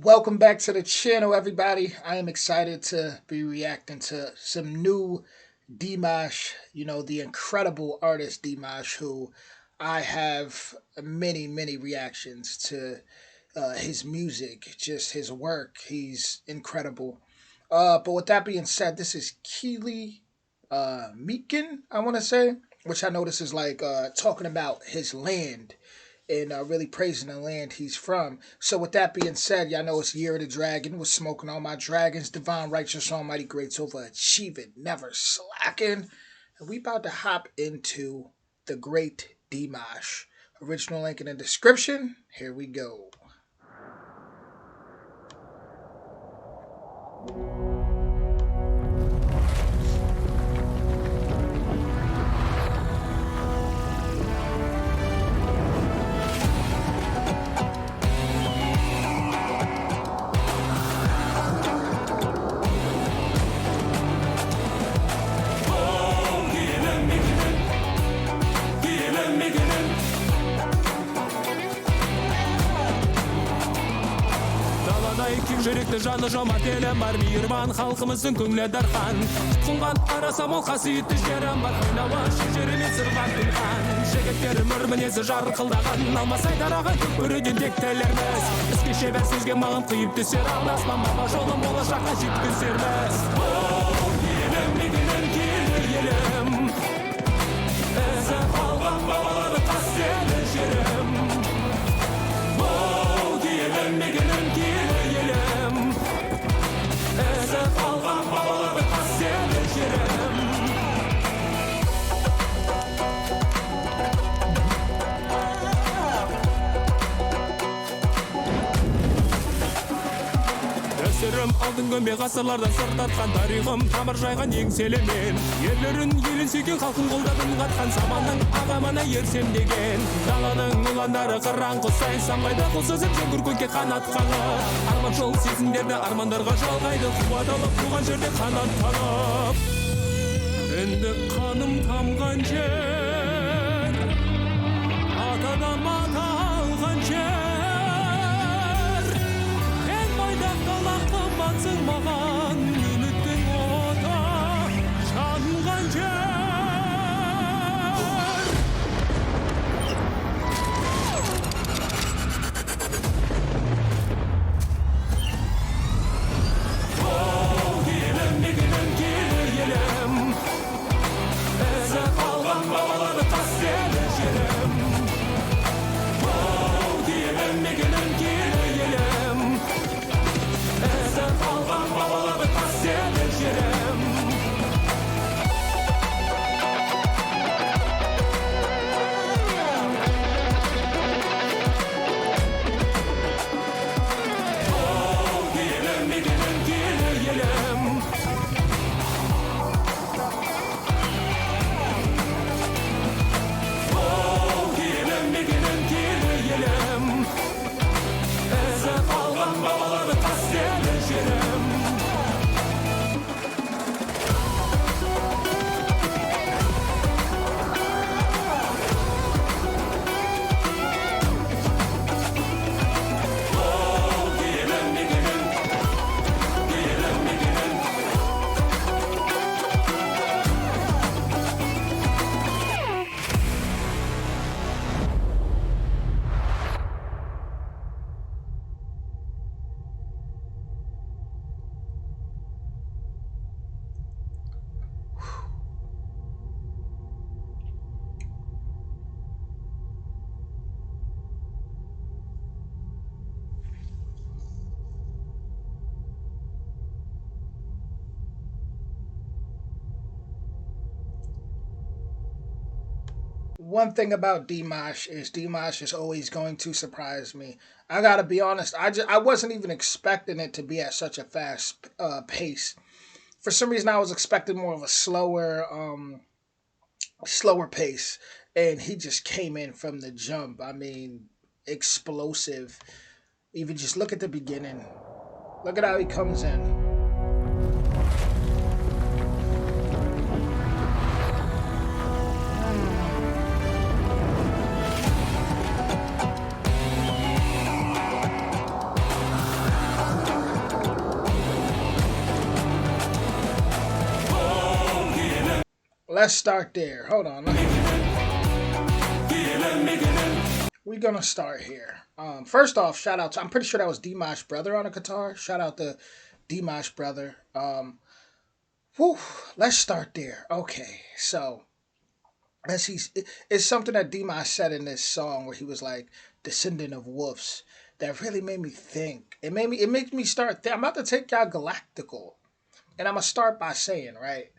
Welcome back to the channel, everybody. I am excited to be reacting to some new Dimash, the incredible artist Dimash, who I have many reactions to his music, just his work. He's incredible. But with that being said, this is KIELI Meken, I want to say, which I notice is like talking about his land and really praising the land he's from. So with that being said, y'all know it's Year of the Dragon. Was smoking all my dragons. Divine, righteous, almighty, greats, overachieving, never slacking. And we about to hop into the great Dimash. Original link in the description. Here we go. Жүректі жаны жомарт елім бар, мейірбан халқымыздың көңілі дархан. Тұтқынған арасам ол қасиетті жерім бар, қойнауы шежіремен сырған күнхан. Жігіттері мөр мінезі жарқылдаған, алмасай дараған көруден тектелерміз. Іске шебер сөзге маған қиып түсер, алдаспамаға жолым болашаққа жеткізерміз. Елім мекенім, киелі елім, ізі қалған бабалары қастерлі жерім. Елім мекенім, киелі елім, ізі қалған бабалары қастерлі жерім. Дәстүрім алтын көмбе ғасырлардан сыр тартқан тарихым тамыр жайған еңселімен. Ерлерін елін сүйген халқын қолдадым қатқан заманның ағамына ерсем деген. Даланың ұландары қыран құстай самғайды, қол созып жөңгір көкке қанат қағып. Арман жол сезімдерді армандарға жалғайды, қуат алып туған жерде қанат қағып. Енді қаным тамған жер, атадан ата алған жер. Қымбатсың маған үміттің оты жанған жер. Елім мекенім, киелі елім, ізі қалған бабалары қастерлі жерім. Елім мекенім, киелі елім, ізі қалған бабалары қастерлі жерім. Елім мекенім, киелі елім, елім мекенім, киелі елім, ізі қалған бабалары қастерлі жерім. One thing about Dimash is always going to surprise me. I gotta be honest. I wasn't even expecting it to be at such a fast pace. For some reason, I was expecting more of a slower pace, and he just came in from the jump. I mean, explosive. Even just look at the beginning. Look at how he comes in. let's start there. Hold on. We're gonna start here. First off, shout out to, I'm pretty sure that was Dimash brother on the guitar. Shout out to Dimash brother. Whew, let's start there. Okay, so as it's something that Dimash said in this song where he was like descendant of wolves that really made me think. It makes me start. I'm about to take y'all galactical, and I'm gonna start by saying, right,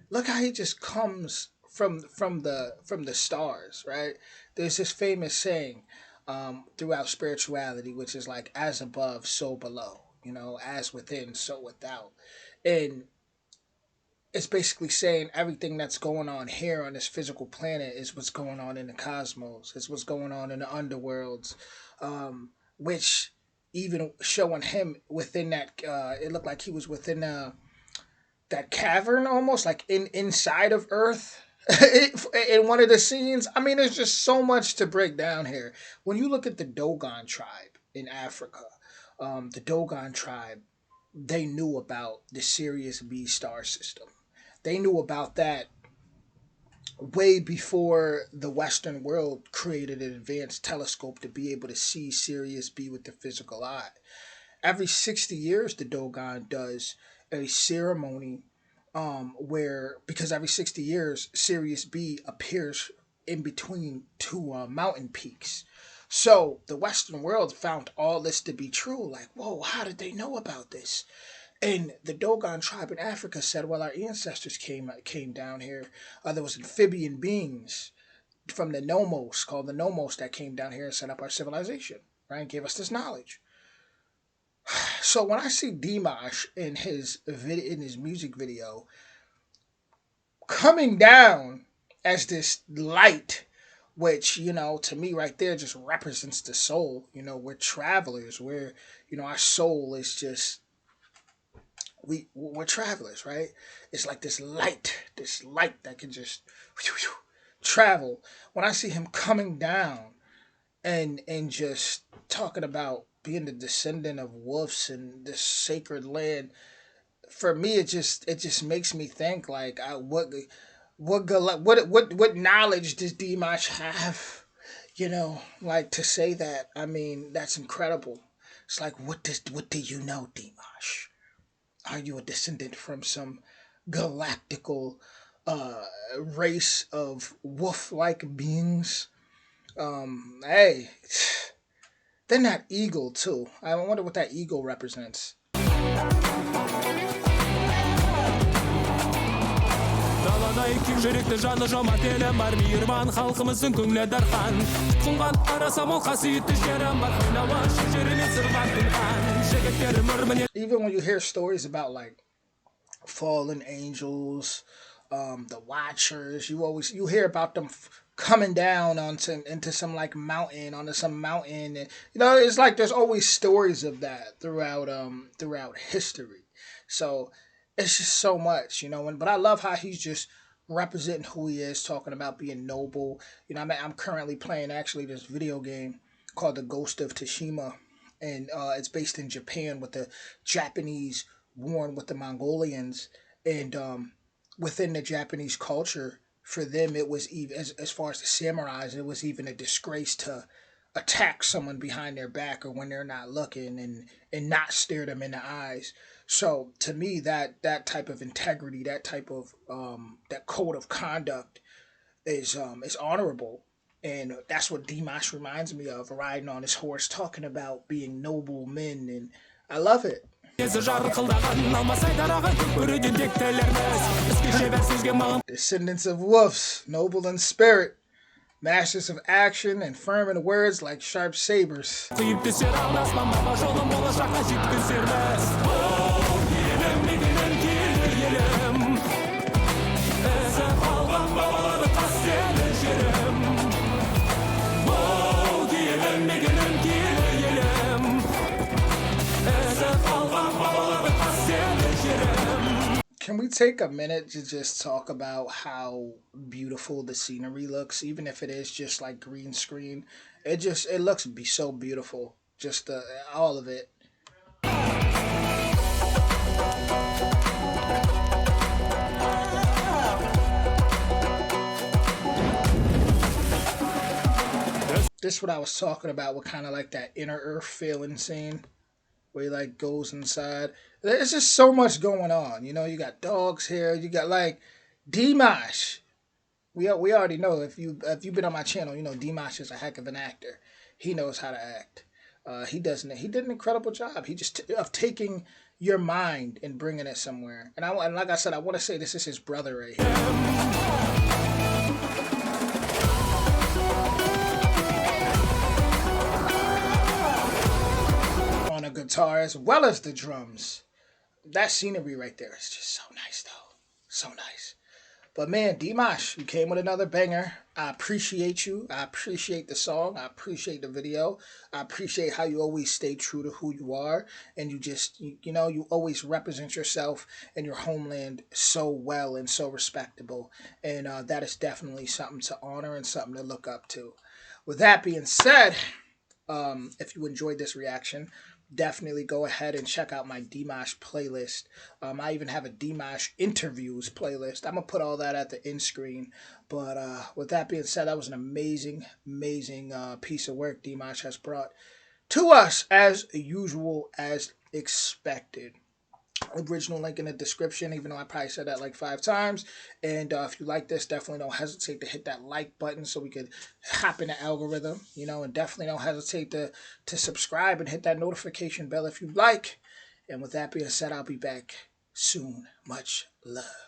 look how he just comes from the stars, right? There's this famous saying throughout spirituality, which is like as above, so below. You know, as within, so without, and it's basically saying everything that's going on here on this physical planet is what's going on in the cosmos. It's what's going on in the underworlds, which even showing him within that, it looked like he was within that cavern almost like inside of Earth. In one of the scenes, I mean, there's just so much to break down here. When you look at the Dogon tribe in Africa, the Dogon tribe, they knew about the Sirius B star system. They knew about that way before the Western world created an advanced telescope to be able to see Sirius B with the physical eye. Every 60 years, the Dogon does a ceremony where, because every 60 years, Sirius B appears in between two mountain peaks. So the Western world found all this to be true. Like, whoa, how did they know about this? And the Dogon tribe in Africa said, well, our ancestors came down here. There was amphibian beings from the Nomos, called the Nomos, that came down here and set up our civilization, right? And gave us this knowledge. So when I see Dimash in his music video coming down as this light, which, you know, to me right there just represents the soul. You know, we're travelers. Our soul is just, we're travelers, right? It's like this light that can just travel. When I see him coming down and just talking about being the descendant of wolves in this sacred land, for me it just makes me think like, what knowledge does Dimash have? You know, like, to say that. I mean, that's incredible. It's like, what do you know, Dimash? Are you a descendant from some galactical race of wolf-like beings? Hey. Then that eagle too. I wonder what that eagle represents. Even when you hear stories about like fallen angels, the Watchers, you hear about them coming down into some like mountain, onto some mountain, and it's like there's always stories of that throughout history. So it's just so much, but I love how he's just representing who he is, talking about being noble. I'm currently playing actually this video game called The Ghost of Tsushima, and it's based in Japan with the Japanese warring with the Mongolians, and within the Japanese culture, for them it was even, as far as the samurais, it was even a disgrace to attack someone behind their back or when they're not looking, and not stare them in the eyes. So to me, that type of integrity, that type of that code of conduct is honorable, and that's what Dimash reminds me of, riding on his horse, talking about being noble men, and I love it. Descendants of wolves, noble in spirit, masters of action, and firm in words like sharp sabers. Can we take a minute to just talk about how beautiful the scenery looks, even if it is just like green screen? It looks so beautiful, just all of it. This is what I was talking about with kind of like that inner earth feeling scene where he like goes inside. There's just so much going on. You know, you got dogs here. You got like Dimash. We already know if you've been on my channel, you know Dimash is a heck of an actor. He knows how to act. He did an incredible job. He just of taking your mind and bringing it somewhere. And like I said, I want to say this is his brother right here. On a guitar as well as the drums. That scenery right there is just so nice, though. So nice. But man, Dimash, you came with another banger. I appreciate you. I appreciate the song. I appreciate the video. I appreciate how you always stay true to who you are. And you know, you always represent yourself and your homeland so well and so respectable. And that is definitely something to honor and something to look up to. With that being said, if you enjoyed this reaction, definitely go ahead and check out my Dimash playlist. I even have a Dimash interviews playlist. I'm going to put all that at the end screen. But with that being said, that was an amazing, amazing piece of work Dimash has brought to us as usual, as expected. Original link in the description, even though I probably said that like 5 times. And if you like this, definitely don't hesitate to hit that like button so we could hop in the algorithm, you know, and definitely don't hesitate to subscribe and hit that notification bell if you like. And with that being said, I'll be back soon. Much love.